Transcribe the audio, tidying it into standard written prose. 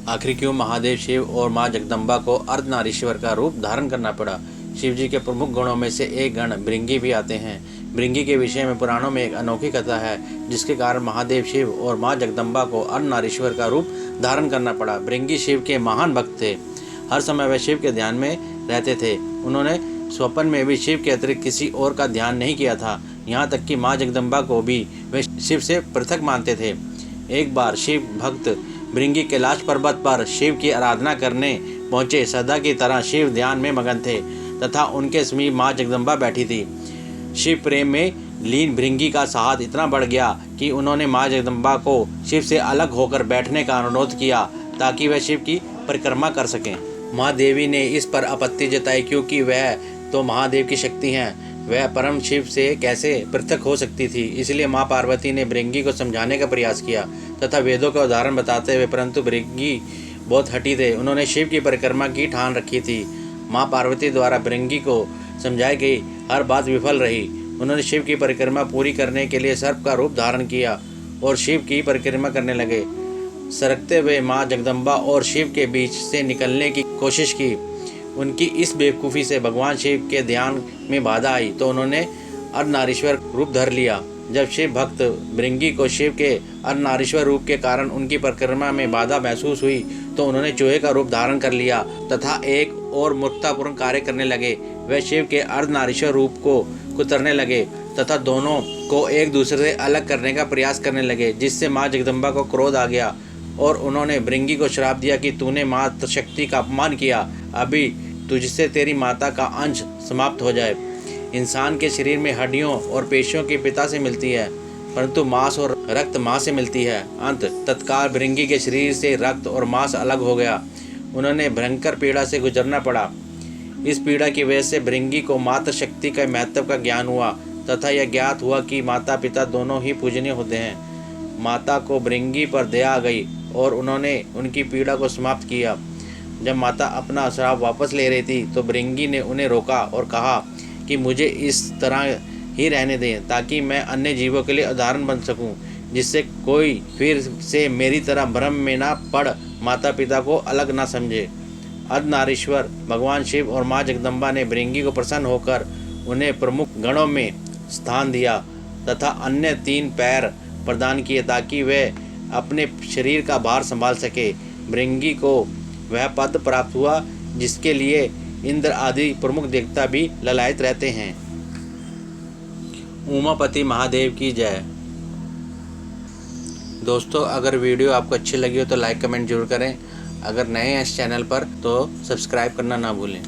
आखिर क्यों महादेव शिव और माँ जगदम्बा को अर्धनारीश्वर का रूप धारण करना पड़ा? शिव जी के प्रमुख गणों में से एक गण भृंगी भी आते हैं। भृंगी के विषय में पुराणों में एक अनोखी कथा है, जिसके कारण महादेव शिव और माँ जगदम्बा को अर्धनारीश्वर का रूप धारण करना पड़ा। भृंगी शिव के महान भक्त थे। हर समय वे शिव के ध्यान में रहते थे। उन्होंने स्वप्न में भी शिव के अतिरिक्त किसी और का ध्यान नहीं किया था। यहाँ तक कि माँ जगदम्बा को भी वे शिव से पृथक मानते थे। एक बार शिव भक्त भृंगी कैलाश पर्वत पर शिव की आराधना करने पहुंचे। सदा की तरह शिव ध्यान में मगन थे तथा उनके समीप माँ जगदम्बा बैठी थी। शिव प्रेम में लीन भृंगी का साहस इतना बढ़ गया कि उन्होंने माँ जगदम्बा को शिव से अलग होकर बैठने का अनुरोध किया ताकि वह शिव की परिक्रमा कर सकें। माँ देवी ने इस पर आपत्ति जताई, क्योंकि वह तो महादेव की शक्ति हैं, वह परम शिव से कैसे पृथक हो सकती थी। इसलिए माँ पार्वती ने भृंगी को समझाने का प्रयास किया तथा वेदों का उदाहरण बताते हुए, परंतु भृंगी बहुत हठी थे। उन्होंने शिव की परिक्रमा की ठान रखी थी। माँ पार्वती द्वारा भृंगी को समझाई गई हर बात विफल रही। उन्होंने शिव की परिक्रमा पूरी करने के लिए सर्प का रूप धारण किया और शिव की परिक्रमा करने लगे। सरकते हुए माँ जगदम्बा और शिव के बीच से निकलने की कोशिश की। उनकी इस बेवकूफ़ी से भगवान शिव के ध्यान में बाधा आई तो उन्होंने अर्धनारीश्वर रूप धर लिया। जब शिव भक्त भृंगी को शिव के अर्धनारीश्वर रूप के कारण उनकी परिक्रमा में बाधा महसूस हुई तो उन्होंने चूहे का रूप धारण कर लिया तथा एक और मूर्खतापूर्ण कार्य करने लगे। वे शिव के अर्धनारीश्वर रूप को कुतरने लगे तथा दोनों को एक दूसरे से अलग करने का प्रयास करने लगे, जिससे माँ जगदम्बा को क्रोध आ गया और उन्होंने भृंगी को श्राप दिया कि तूने मातृ शक्ति का अपमान किया, अभी तुझसे तेरी माता का अंश समाप्त हो जाए। इंसान के शरीर में हड्डियों और पेशियों के पिता से मिलती है, परंतु मांस और रक्त माँ से मिलती है। अंत तत्काल भृंगी के शरीर से रक्त और मांस अलग हो गया। उन्होंने भयंकर पीड़ा से गुजरना पड़ा। इस पीड़ा की वजह से भृंगी को मातृ शक्ति का महत्व का ज्ञान हुआ तथा यह ज्ञात हुआ कि माता पिता दोनों ही पूजनीय होते हैं। माता को भृंगी पर दया आ गई और उन्होंने उनकी पीड़ा को समाप्त किया। जब माता अपना श्राप वापस ले रही थी तो भृंगी ने उन्हें रोका और कहा कि मुझे इस तरह ही रहने दें ताकि मैं अन्य जीवों के लिए उदाहरण बन सकूं, जिससे कोई फिर से मेरी तरह भ्रम में ना पड़ माता पिता को अलग ना समझे। अर्धनारीश्वर भगवान शिव और माँ जगदम्बा ने भृंगी को प्रसन्न होकर उन्हें प्रमुख गणों में स्थान दिया तथा अन्य 3 पैर प्रदान किए ताकि वे अपने शरीर का भार संभाल सके। भृंगी को वह पद प्राप्त हुआ जिसके लिए इंद्र आदि प्रमुख देवता भी ललायत रहते हैं। उमापति महादेव की जय। दोस्तों, अगर वीडियो आपको अच्छी लगी हो तो लाइक कमेंट जरूर करें। अगर नए हैं इस चैनल पर तो सब्सक्राइब करना ना भूलें।